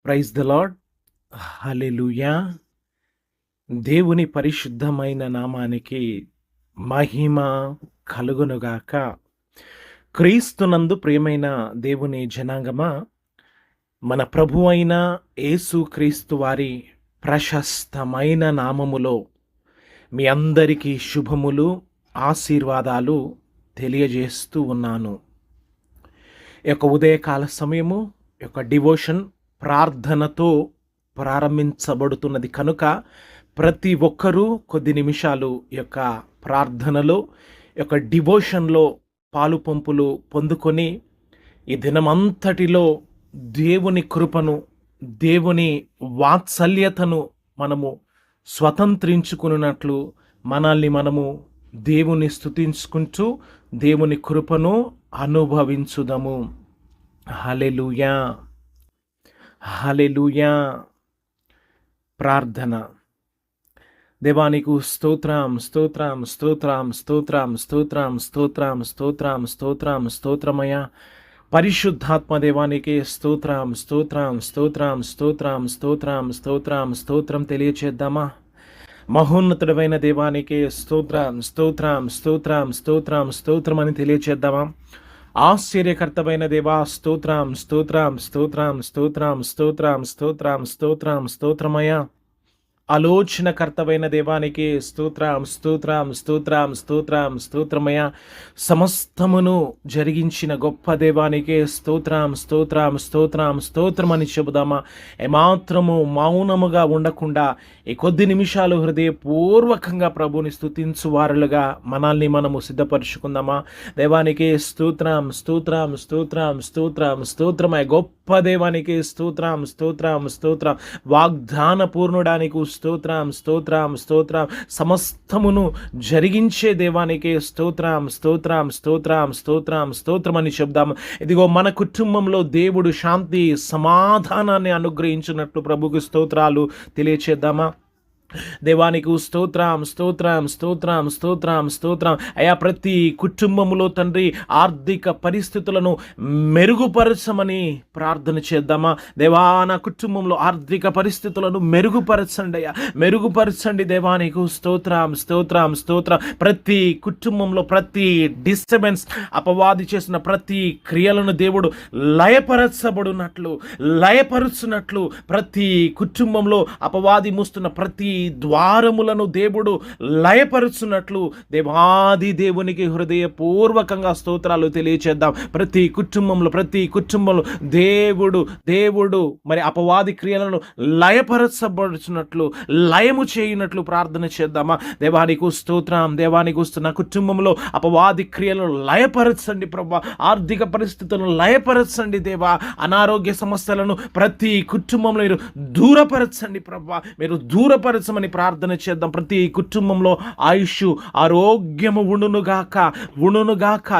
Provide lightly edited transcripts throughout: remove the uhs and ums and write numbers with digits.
Praise the Lord. Hallelujah. దేవుని పరిశుద్ధమైన నామానికి మహిమ కలుగునుగాక. క్రీస్తునందు ప్రియమైన దేవుని జనాంగమా, మన ప్రభు అయిన యేసు క్రీస్తు వారి ప్రశస్తమైన నామములో మీ అందరికీ శుభములు, ఆశీర్వాదాలు తెలియజేస్తూ ఉన్నాను. ఈ యొక్క ఉదయకాల సమయము యొక్క డివోషన్ ప్రార్థనతో ప్రారంభించబడుతున్నది కనుక ప్రతి ఒక్కరూ కొద్ది నిమిషాలు యొక్క ప్రార్థనలో యొక్క డివోషన్లో పాలు పంపులు పొందుకొని ఈ దినమంతటిలో దేవుని కృపను, దేవుని వాత్సల్యతను మనము స్వతంత్రించుకున్నట్లు మనల్ని మనము దేవుని స్తుతించుకుంటూ దేవుని కృపను అనుభవించుదము. హల్లెలూయా, హల్లెలూయా. ప్రార్థన. దేవానికి స్తోత్రం, స్తోత్రం, స్తోత్రం, స్తోత్రం, స్తోత్రం, స్తోత్రం, స్తోత్రం, స్తోత్రం, స్తోత్రమయ పరిశుద్ధాత్మ దేవానికి స్తోత్రం, స్తోత్రం, స్తోత్రం, స్తోత్రం, స్తోత్రం, స్తోత్రం, స్తోత్రం తెలియచేద్దామా? మహోన్నతుడమైన దేవానికి స్తోత్రం, స్తోత్రం, స్తోత్రం, స్తోత్రం, స్తోత్రం అని తెలియచేద్దామా? ఆశ్చర్యకర్తమైన దేవా స్తోత్రం, స్తోత్రం, స్తోత్రం, స్తోత్రం, స్తోత్రం, స్తోత్రం, స్తోత్రం, స్తోత్రమయ ఆలోచనకర్తమైన దేవానికి స్తోత్రం, స్తోత్రం, స్తోత్రం, స్తోత్రం, స్తోత్రమయ సమస్తమును జరిగించిన గొప్ప దేవానికి స్తోత్రం, స్తోత్రం, స్తోత్రం, స్తోత్రం అని చెబుదామా? ఏమాత్రము మౌనముగా ఉండకుండా ఈ కొద్ది నిమిషాలు హృదయపూర్వకంగా ప్రభుని స్తుతించు వారులుగా మనల్ని మనము సిద్ధపరుచుకుందామా? దేవానికి స్తోత్రం, స్తోత్రం, స్తోత్రం, స్తోత్రం, స్తోత్రమయ గొప్ప దేవానికి స్తోత్రం, స్తోత్రం, స్తోత్రం, వాగ్దాన పూర్ణుడానికి స్తోత్రం, స్తోత్రం, స్తోత్రం, సమస్తమును జరిగించే దేవానికి స్తోత్రం, స్తోత్రం, స్తోత్రం, స్తోత్రం, స్తోత్రం అని చెప్దాం. ఇదిగో మన కుటుంబంలో దేవుడు శాంతి సమాధానాన్ని అనుగ్రహించినట్లు ప్రభుకు స్తోత్రాలు తెలియచేద్దామా? దేవానికి స్తోత్రం, స్తోత్రం, స్తోత్రం, స్తోత్రం, స్తోత్రం. అయా ప్రతి కుటుంబంలో తండ్రి ఆర్థిక పరిస్థితులను మెరుగుపరచమని ప్రార్థన చేద్దామా? దేవా నా కుటుంబంలో ఆర్థిక పరిస్థితులను మెరుగుపరచండి అయ్యా, మెరుగుపరచండి. దేవానికి స్తోత్రం, స్తోత్రం, స్తోత్రం. ప్రతి కుటుంబంలో ప్రతి డిస్టర్బెన్స్, అపవాది చేసిన ప్రతి క్రియలను దేవుడు లయపరుచున్నట్లు ప్రతి కుటుంబంలో అపవాది మూస్తున్న ప్రతి ద్వారములను దేవుడు లయపరుచున్నట్లు దేవాది దేవునికి హృదయపూర్వకంగా స్తోత్రాలు తెలియచేద్దాం. ప్రతి కుటుంబంలో దేవుడు మరి అపవాది క్రియలను లయపరచబడుచున్నట్లు, లయము చేయనట్లు ప్రార్థన చేద్దామా? దేవానికి స్తోత్రం, దేవానికి నా కుటుంబంలో అపవాది క్రియలను లయపరచండి ప్రభా, ఆర్థిక పరిస్థితులను లయపరచండి దేవా, అనారోగ్య సమస్యలను ప్రతి కుటుంబంలో మీరు దూరపరచండి ప్రభా, మీరు దూరపరచమని ప్రార్థన చేద్దాం. ప్రతి కుటుంబంలో ఆయుష్ ఆరోగ్యము ఉండునుగాక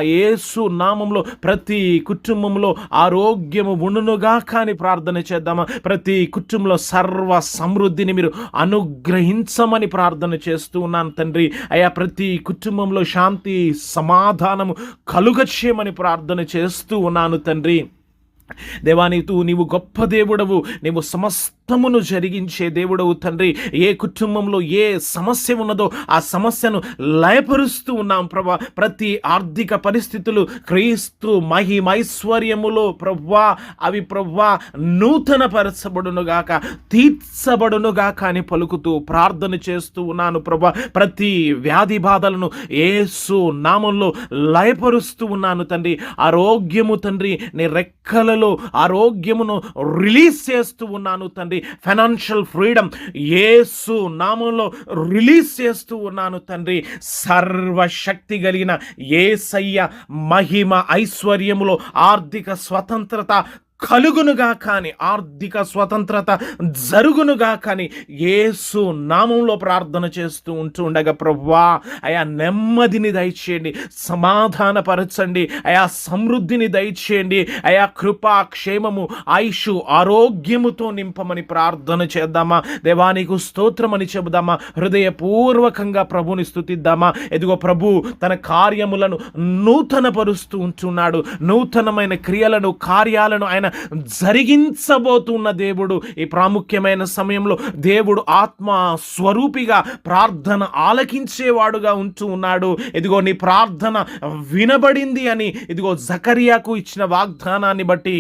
యేసు నామములో ప్రతి కుటుంబంలో ఆరోగ్యము ఉండునుగాక అని ప్రార్థన చేద్దామా? ప్రతి కుటుంబంలో సర్వ సమృద్ధిని మీరు అనుగ్రహించమని ప్రార్థన చేస్తూ ఉన్నాను తండ్రి. అయ్యా ప్రతి కుటుంబంలో శాంతి సమాధానము కలుగచేయమని ప్రార్థన చేస్తూ ఉన్నాను తండ్రి. దేవానికి నీవు గొప్ప దేవుడవు, నీవు సమస్తమును జరిగించే దేవుడవు తండ్రి. ఏ కుటుంబంలో ఏ సమస్య ఉన్నదో ఆ సమస్యను లయపరుస్తూ ఉన్నాం ప్రభా. ప్రతి ఆర్థిక పరిస్థితులు క్రీస్తు మహిమైశ్వర్యములో ప్రభా అవి ప్రభా నూతన పరచబడునుగాక, తీర్చబడునుగాక అని పలుకుతూ ప్రార్థన చేస్తూ ఉన్నాను ప్రభా. ప్రతి వ్యాధి బాధలను యేసు నామంలో లయపరుస్తూ ఉన్నాను తండ్రి. ఆరోగ్యము తండ్రి నీ రెక్కల ఆరోగ్యమును రిలీజ్ చేస్తూ ఉన్నాను తండ్రి. ఫైనాన్షియల్ ఫ్రీడమ్ యేసు నామంలో రిలీజ్ చేస్తూ ఉన్నాను తండ్రి. సర్వశక్తి కలిగిన యేసయ్య మహిమ ఐశ్వర్యములో ఆర్థిక స్వతంత్రత కలుగునుగా కానీ, ఆర్థిక స్వతంత్రత జరుగునుగా కానీ యేసు నామంలో ప్రార్థన చేస్తూ ఉండగా ప్రభువా అయా నెమ్మదిని దయచేయండి, సమాధానపరచండి, అయా సమృద్ధిని దయచేయండి, అయా కృపా క్షేమము ఆయుష్ ఆరోగ్యముతో నింపమని ప్రార్థన చేద్దామా? దేవానికి స్తోత్రమని చెబుదామా? హృదయపూర్వకంగా ప్రభుని స్తుతిద్దామా? ఎదుగో ప్రభు తన కార్యములను నూతనపరుస్తూ ఉంటున్నాడు. నూతనమైన క్రియలను కార్యాలను ఆయన ఆయన జరిగించబోతున్న దేవుడు. ఈ ప్రాముఖ్యమైన సమయంలో దేవుడు ఆత్మ స్వరూపిగా ప్రార్థన ఆలకించేవాడుగా ఉంటూ ఉన్నాడు. ఇదిగో నీ ప్రార్థన వినబడింది అని ఇదిగో జకర్యాకు ఇచ్చిన వాగ్దానాన్ని బట్టి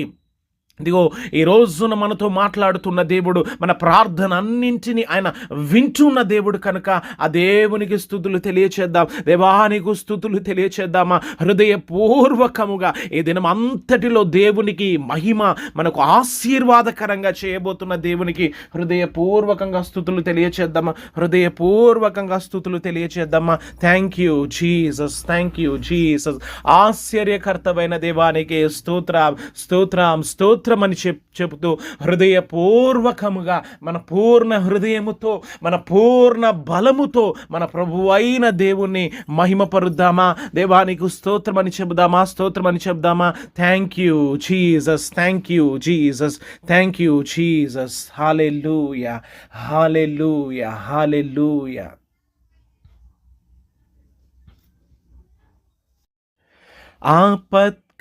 ఇదిగో ఈ రోజున మనతో మాట్లాడుతున్న దేవుడు, మన ప్రార్థన అన్నింటినీ ఆయన వింటున్న దేవుడు కనుక ఆ దేవునికి స్తుతులు తెలియచేద్దాం, దేవానికి స్తుతులు తెలియచేద్దామా హృదయపూర్వకముగా. ఈ దినం అంతటిలో దేవునికి మహిమ మనకు ఆశీర్వాదకరంగా చేయబోతున్న దేవునికి హృదయపూర్వకంగా స్తుతులు తెలియచేద్దామా, హృదయపూర్వకంగా స్తుతులు తెలియచేద్దామా. Thank you Jesus, thank you Jesus. ఆశ్చర్యకర్తమైన దేవానికి స్తోత్రం స్తోత్రం స్తోత్రం అని చెబుతూ హృదయపూర్వకముగా మన పూర్ణ హృదయముతో మన పూర్ణ బలముతో మన ప్రభు అయిన దేవుణ్ణి మహిమపరుద్దామా, దేవానికి స్తోత్రం అని చెబుదామా, స్తోత్రం అని చెబుదామా. Thank you Jesus, thank you Jesus, thank you Jesus. Hallelujah, hallelujah, hallelujah.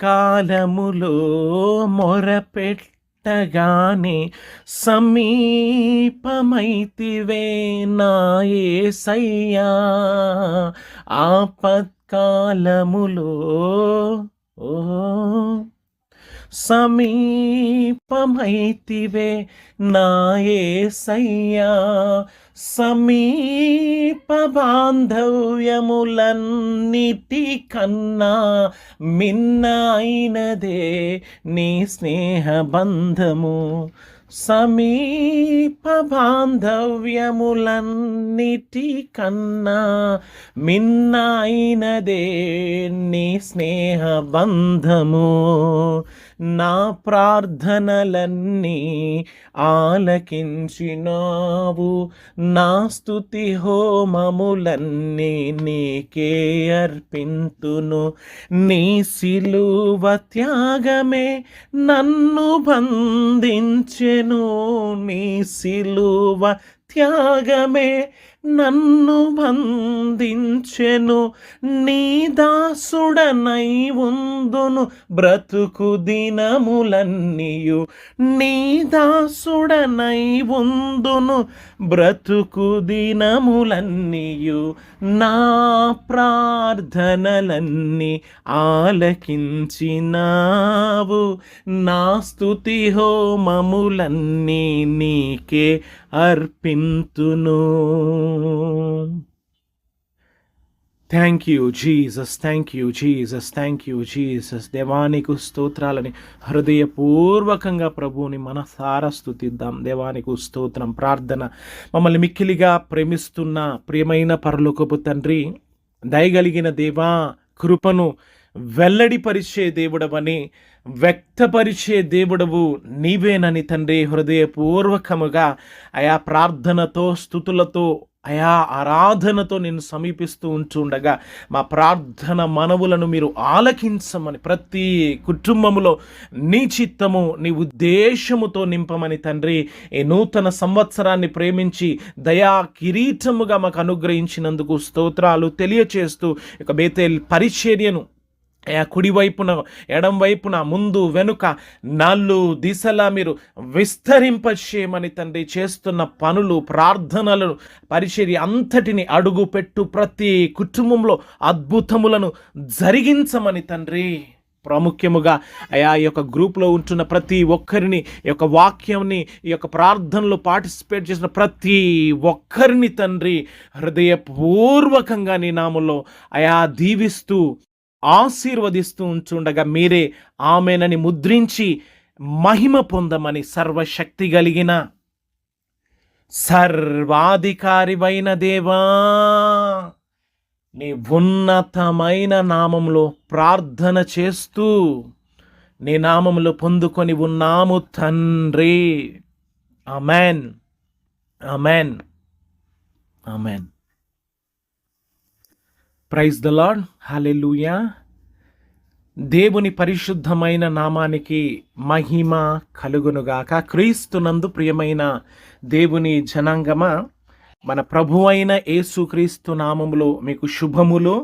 కాలములో మొరపెట్టగానే సమీపమైతివే నా యేసయ్యా. ఆపత్కాలములో సమీపమైతివే నా యేసయ్యా. సమీప బాంధవ్యములన్నిటి కన్నా మిన్న అయినదే నీ స్నేహ బంధము. సమీప బాంధవ్యములన్నిటి కన్నా మిన్న అయినదే నీ స్నేహ బంధము. నా ప్రార్థనలన్నీ ఆలకించినావు, నా స్తుతి హోమములన్నీ నీకే అర్పింతును. నీ సిలువ త్యాగమే నన్ను బంధించెను, నీ సిలువ త్యాగమే నన్ను బంధించెను. నీ దాసుడనై ఉందును బ్రతుకు దినములన్నీయు, నీ దాసుడనై ఉందును బ్రతుకు దినములన్నీయు. నా ప్రార్థనలన్నీ ఆలకించినావు, నా స్తుతి హోమములన్నీ నీకే అర్పింతును. Thank you Jesus, thank you Jesus, thank you Jesus. దేవానికి స్తోత్రాలని హృదయపూర్వకంగా ప్రభువుని మనసారా స్తుతిద్దాం. దేవానికి స్తోత్రం. ప్రార్థన. మమ్మల్ని మిక్కిలిగా ప్రేమిస్తున్న ప్రియమైన పరలోకపు తండ్రి, దయగలిగిన దేవా, కృపను వెల్లడిపరిచే దేవుడవని, వ్యక్తపరిచే దేవుడవు నీవేనని తండ్రి హృదయపూర్వకముగా అయా ప్రార్థనతో స్తుతులతో అయా ఆరాధనతో నేను సమీపిస్తూ ఉంటుండగా మా ప్రార్థన మనవులను మీరు ఆలకించమని, ప్రతి కుటుంబములో నీ చిత్తము నీ ఉద్దేశముతో నింపమని తండ్రి ఈ నూతన సంవత్సరాన్ని ప్రేమించి దయా కిరీటముగా మాకు అనుగ్రహించినందుకు స్తోత్రాలు తెలియచేస్తూ ఇక బేతేల్ పరిచర్యను కుడివైపున ఎడం వైపున ముందు వెనుక 4 దిశలా మీరు విస్తరింపచేయమని తండ్రి చేస్తున్న పనులు ప్రార్థనలను పరిచర్య అంతటిని అడుగు పెట్టు ప్రతి కుటుంబంలో అద్భుతములను జరిగించమని తండ్రి ప్రాముఖ్యముగా అయా ఈ యొక్క గ్రూప్లో ఉంటున్న ప్రతి ఒక్కరిని ఈ యొక్క వాక్యంని ఈ యొక్క ప్రార్థనలో పార్టిసిపేట్ చేసిన ప్రతి ఒక్కరిని తండ్రి హృదయపూర్వకంగా నీ నామములో అయా దీవిస్తూ ఆశీర్వదిస్తూ ఉంచుండగా మీరే ఆమెనని ముద్రించి మహిమ పొందమని సర్వశక్తి కలిగిన సర్వాధికారివైన దేవా నీ ఉన్నతమైన నామములో ప్రార్థన చేస్తూ నీ నామములో పొందుకొని ఉన్నాము తండ్రి. Amen, amen, amen. Praise the Lord. Hallelujah. దేవుని పరిశుద్ధమైన నామానికి మహిమ కలుగునుగాక. క్రీస్తునందు ప్రియమైన దేవుని జనాంగమా, మన ప్రభువైన యేసుక్రీస్తు నామములో మీకు శుభములు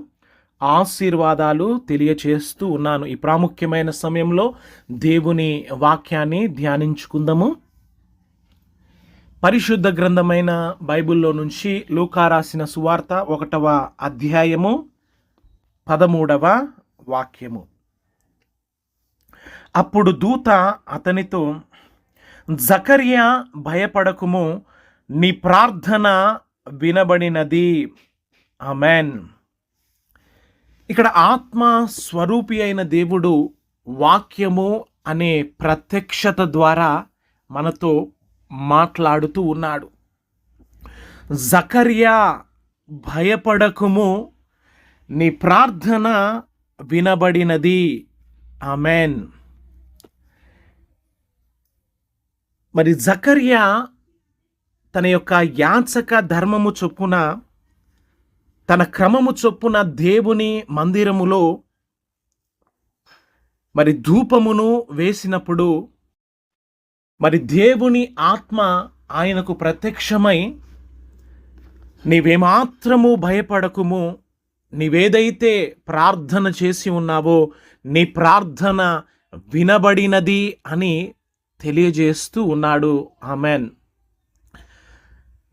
ఆశీర్వాదాలు తెలియచేస్తూ ఉన్నాను. ఈ ప్రాముఖ్యమైన సమయంలో దేవుని వాక్యాన్ని ధ్యానించుకుందాము. పరిశుద్ధ గ్రంథమైన బైబిల్లో నుంచి లూకా రాసిన సువార్త 1వ అధ్యాయము 13వ వాక్యము. అప్పుడు దూత అతనితో, జకర్యా భయపడకుము, నీ ప్రార్థన వినబడినది. ఆమెన్. ఇక్కడ ఆత్మ స్వరూపి అయిన దేవుడు వాక్యము అనే ప్రత్యక్షత ద్వారా మనతో మాట్లాడుతూ ఉన్నాడు. జకర్యా భయపడకుము, నీ ప్రార్థన వినబడినది. ఆమెన్. మరి జకర్యా తన యొక్క యాచక ధర్మము చొప్పున, తన క్రమము చొప్పున దేవుని మందిరములో మరి ధూపమును వేసినప్పుడు మరి దేవుని ఆత్మ ఆయనకు ప్రత్యక్షమై, నీవేమాత్రము భయపడకుము, నీవేదైతే ప్రార్థన చేసి ఉన్నావో నీ ప్రార్థన వినబడినది అని తెలియజేస్తూ ఉన్నాడు. ఆమెన్.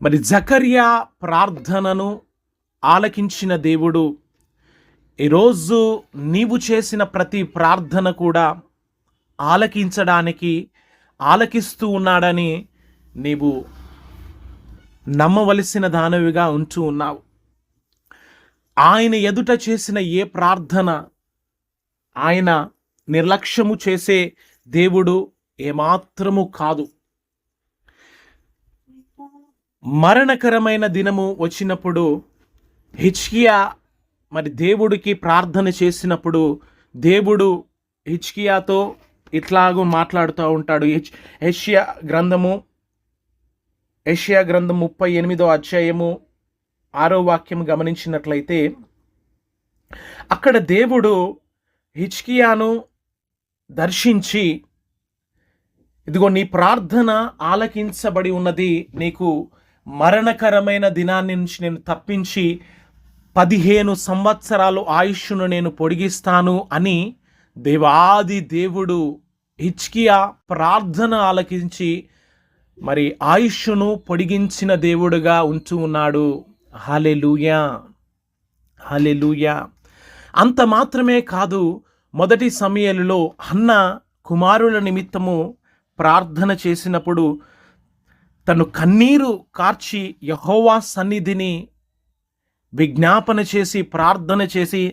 మరి జకర్యా ప్రార్థనను ఆలకించిన దేవుడు ఈరోజు నీవు చేసిన ప్రతి ప్రార్థన కూడా ఆలకిస్తూ ఉన్నాడని నీవు నమ్మవలసిన దానవిగా ఉంటూ ఉన్నావు. ఆయన ఎదుట చేసిన ఏ ప్రార్థన ఆయన నిర్లక్ష్యము చేసే దేవుడు ఏమాత్రము కాదు. మరణకరమైన దినము వచ్చినప్పుడు హిజ్కియా మరి దేవుడికి ప్రార్థన చేసినప్పుడు దేవుడు హిజ్కియాతో ఇట్లాగూ మాట్లాడుతూ ఉంటాడు. యెషయా గ్రంథము 38వ అధ్యాయము 6వ వాక్యం గమనించినట్లయితే అక్కడ దేవుడు హిజ్కియాను దర్శించి, ఇదిగో నీ ప్రార్థన ఆలకించబడి ఉన్నది, నీకు మరణకరమైన దినాన్ని నుంచి నేను తప్పించి 15 సంవత్సరాలు ఆయుష్ను నేను పొడిగిస్తాను అని దేవాది దేవుడు హిజ్కియా ప్రార్థన ఆలకించి మరి ఆయుష్ను పొడిగించిన దేవుడుగా ఉంటూ ఉన్నాడు. హల్లెలూయా, హల్లెలూయా. అంత మాత్రమే కాదు, మొదటి సమూయేలులో హన్న కుమారుల నిమిత్తము ప్రార్థన చేసినప్పుడు తను కన్నీరు కార్చి యెహోవా సన్నిధిని విజ్ఞాపన చేసి ప్రార్థన చేసి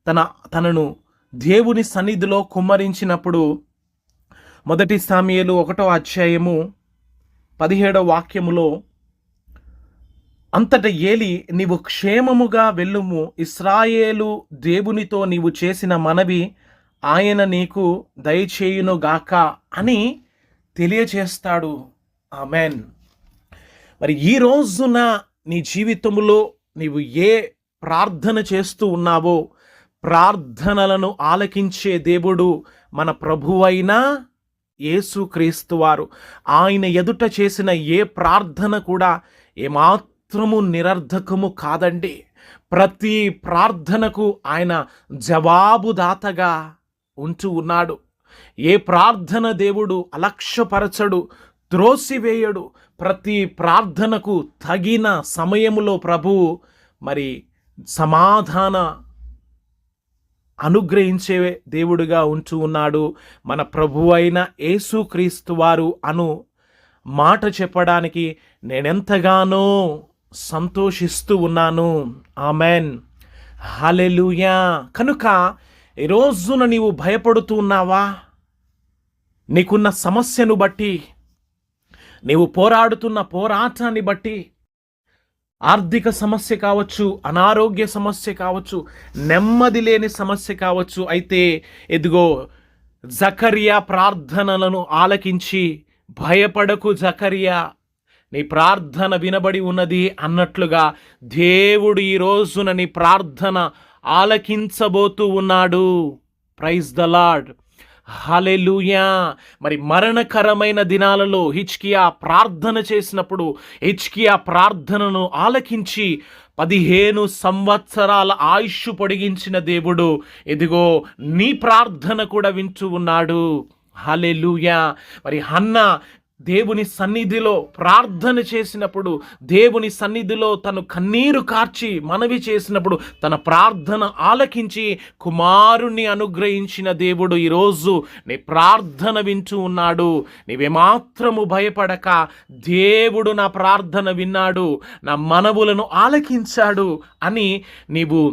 తనను దేవుని సన్నిధిలో కుమ్మరించినప్పుడు మొదటి సమూయేలు 1వ అధ్యాయము 17వ వాక్యములో, అంతట ఏలి, నీవు క్షేమముగా వెళ్ళుము, ఇశ్రాయేలు దేవునితో నీవు చేసిన మనవి ఆయన నీకు దయచేయునుగాక అని తెలియచేస్తాడు. ఆమెన్. మరి ఈ రోజున నీ జీవితంలో నీవు ఏ ప్రార్థన చేస్తూ ఉన్నావో ప్రార్థనలను ఆలకించే దేవుడు మన ప్రభువైన యేసుక్రీస్తు వారు. ఆయన ఎదుట చేసిన ఏ ప్రార్థన కూడా ఏమాత్రము నిరర్ధకము కాదండి. ప్రతి ప్రార్థనకు ఆయన జవాబుదాతగా ఉంటూ ఉన్నాడు. ఏ ప్రార్థన దేవుడు అలక్ష్యపరచడు, త్రోసివేయడు. ప్రతి ప్రార్థనకు తగిన సమయములో ప్రభువు మరి సమాధాన అనుగ్రహించే దేవుడుగా ఉంటూ ఉన్నాడు. మన ప్రభువు అయిన యేసుక్రీస్తు వారు అను మాట చెప్పడానికి నేనెంతగానో సంతోషిస్తూ ఉన్నాను. ఆమెన్, హల్లెలూయా. కనుక ఈ రోజున నీవు భయపడుతూ ఉన్నావా? నీకున్న సమస్యను బట్టి, నీవు పోరాడుతున్న పోరాటాన్ని బట్టి, ఆర్థిక సమస్య కావచ్చు, అనారోగ్య సమస్య కావచ్చు, నెమ్మది లేని సమస్య కావచ్చు. అయితే ఎదుగో జకర్యా ప్రార్థనలను ఆలకించి, భయపడకు జకర్యా, నీ ప్రార్థన వినబడి ఉన్నది అన్నట్లుగా దేవుడు ఈ రోజున నీ ప్రార్థన ఆలకించబోతూ ఉన్నాడు. ప్రైజ్ ద లార్డ్, హల్లెలూయా. మరి మరణకరమైన దినాలలో హిజ్కియా ప్రార్థన చేసినప్పుడు హిజ్కియా ప్రార్థనను ఆలకించి 15 సంవత్సరాల ఆయుష్ పొడిగించిన దేవుడు ఇదిగో నీ ప్రార్థన కూడా వింటూ ఉన్నాడు. హల్లెలూయా. మరి హన్నా దేవుని సన్నిధిలో ప్రార్థన చేసినప్పుడు, దేవుని సన్నిధిలో తను కన్నీరు కార్చి మనవి చేసినప్పుడు తన ప్రార్థన ఆలకించి కుమారుణ్ణి అనుగ్రహించిన దేవుడు ఈరోజు నీ ప్రార్థన వింటూ ఉన్నాడు. నీవేమాత్రము భయపడక, దేవుడు నా ప్రార్థన విన్నాడు, నా మనవులను ఆలకించాడు అని నీవు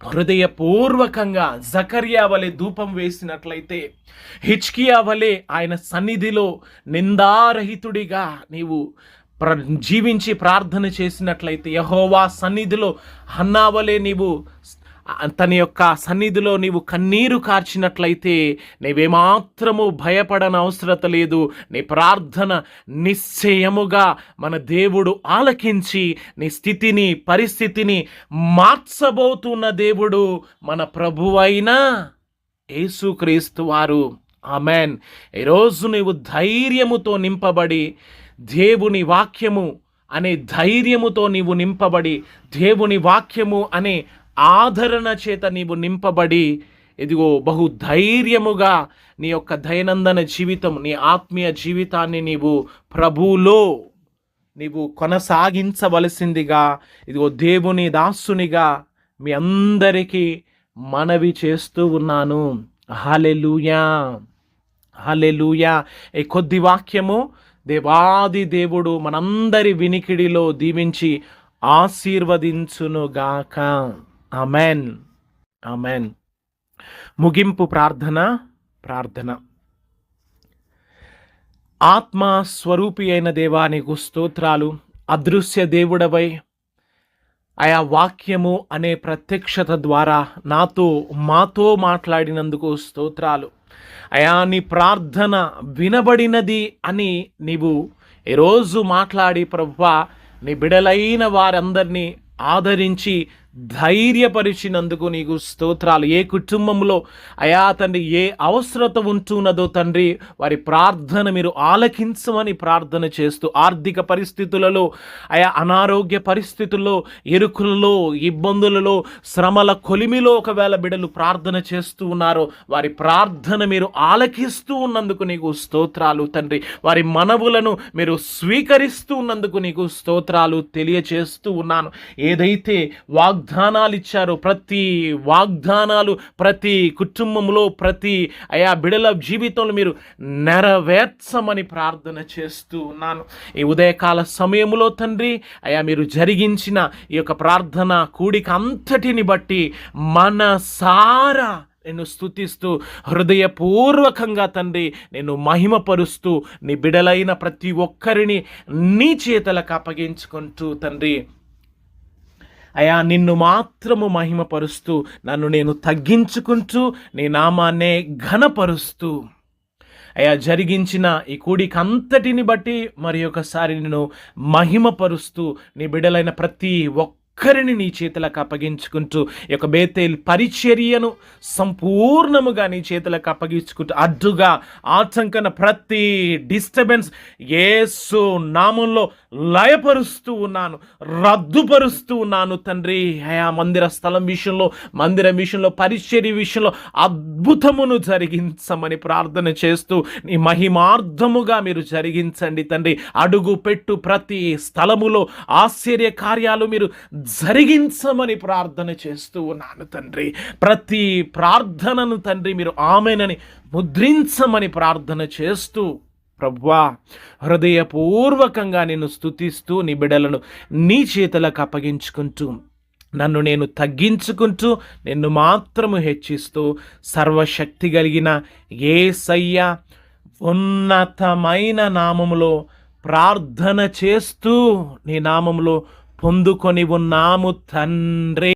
హృదయపూర్వకంగా జకర్యా వలె ధూపం వేసినట్లయితే, హిజ్కియా వలె ఆయన సన్నిధిలో నిందారహితుడిగా నీవు జీవించి ప్రార్థన చేసినట్లయితే, యెహోవా సన్నిధిలో హన్నా వలె నీవు తన యొక్క సన్నిధిలో నీవు కన్నీరు కార్చినట్లయితే నీవేమాత్రము భయపడని అవసరం లేదు. నీ ప్రార్థన నిశ్చయముగా మన దేవుడు ఆలకించి నీ స్థితిని, పరిస్థితిని మార్చబోతున్న దేవుడు మన ప్రభువైన యేసుక్రీస్తు వారు. ఆమేన్. ఈరోజు నీవు ధైర్యముతో నింపబడి, దేవుని వాక్యము అనే ధైర్యముతో నీవు నింపబడి, దేవుని వాక్యము అనే ఆదరణ చేత నీవు నింపబడి, ఇదిగో బహు ధైర్యముగా నీ యొక్క దైనందిన జీవితం, నీ ఆత్మీయ జీవితాన్ని నీవు ప్రభువులో నీవు కొనసాగించవలసిందిగా ఇదిగో దేవుని దాసునిగా మీ అందరికీ మనవి చేస్తూ ఉన్నాను. హల్లెలూయా, హల్లెలూయా. ఈ కొద్ది వాక్యము దేవాది దేవుడు మనందరి వినికిడిలో దీవించి ఆశీర్వదించునుగాక. Amen, amen. ముగింపు ప్రార్థన. ఆత్మ స్వరూపి అయిన దేవా నీకు స్తోత్రాలు. అదృశ్య దేవుడవై ఆయా వాక్యము అనే ప్రత్యక్షత ద్వారా మాతో మాట్లాడినందుకు స్తోత్రాలు. అయా నీ ప్రార్థన వినబడినది అని నీవు ఈరోజు మాట్లాడి ప్రభువా నీ బిడలైన వారందరినీ ఆదరించి ధైర్యపరిచినందుకు నీకు స్తోత్రాలు. ఏ కుటుంబంలో అయా తండ్రి ఏ అవసరత ఉంటున్నదో తండ్రి వారి ప్రార్థన మీరు ఆలకించమని ప్రార్థన చేస్తూ, ఆర్థిక పరిస్థితులలో, అయా అనారోగ్య పరిస్థితుల్లో, ఇరుకులలో, ఇబ్బందులలో, శ్రమల కొలిమిలో ఒకవేళ బిడలు ప్రార్థన చేస్తూ ఉన్నారో వారి ప్రార్థన మీరు ఆలకిస్తూ ఉన్నందుకు నీకు స్తోత్రాలు తండ్రి. వారి మనవులను మీరు స్వీకరిస్తూ ఉన్నందుకు నీకు స్తోత్రాలు తెలియచేస్తూ ఉన్నాను. ఏదైతే వాగ్దానాలు ఇచ్చారో ప్రతి వాగ్దానాలు ప్రతి కుటుంబంలో, ప్రతి అయా బిడల జీవితంలో మీరు నెరవేర్చమని ప్రార్థన చేస్తూ ఉన్నాను. ఈ ఉదయకాల సమయంలో తండ్రి అయా మీరు జరిగించిన ఈ యొక్క ప్రార్థన కూడిక అంతటిని బట్టి మనసారా నేను స్తుతిస్తూ, హృదయపూర్వకంగా తండ్రి నేను మహిమపరుస్తూ, నీ బిడలైన ప్రతి ఒక్కరిని నీ చేతులకు అప్పగించుకుంటూ తండ్రి అయా నిన్ను మాత్రము మహిమపరుస్తూ, నన్ను నేను తగ్గించుకుంటూ, నీ నామాన్నే ఘనపరుస్తూ, అయా జరిగించిన ఈ కూడిక అంతటిని బట్టి మరి ఒకసారి నేను మహిమపరుస్తూ, నీ బిడ్డలైన ప్రతి ఒక్కరిని నీ చేతులకు అప్పగించుకుంటూ, ఈ యొక్క బేతేల్ పరిచర్యను సంపూర్ణముగా నీ చేతులకు అప్పగించుకుంటూ, అడ్డుగా ఆటంకన ప్రతి డిస్టర్బెన్స్ యేసు నామంలో లయపరుస్తూ ఉన్నాను, రద్దుపరుస్తూ ఉన్నాను తండ్రి. అయా మందిరం విషయంలో పరిచర్య విషయంలో అద్భుతమును జరిగించమని ప్రార్థన చేస్తూ, నీ మహిమార్థముగా మీరు జరిగించండి తండ్రి. అడుగు పెట్టు ప్రతి స్థలములో ఆశ్చర్య కార్యాలు మీరు జరిగించమని ప్రార్థన చేస్తూ ఉన్నాను తండ్రి. ప్రతి ప్రార్థనను తండ్రి మీరు ఆమేనని ముద్రించమని ప్రార్థన చేస్తూ, ప్రభువా హృదయపూర్వకంగా నిన్ను స్తుతిస్తూ, నీ బిడ్డలను నీ చేతులకు అప్పగించుకుంటూ, నన్ను నేను తగ్గించుకుంటూ, నిన్ను మాత్రము హెచ్చిస్తూ, సర్వశక్తి కలిగిన యేసయ్య ఉన్నతమైన నామములో ప్రార్థన చేస్తూ, నీ నామములో పొందుకొని ఉన్నాము తండ్రి.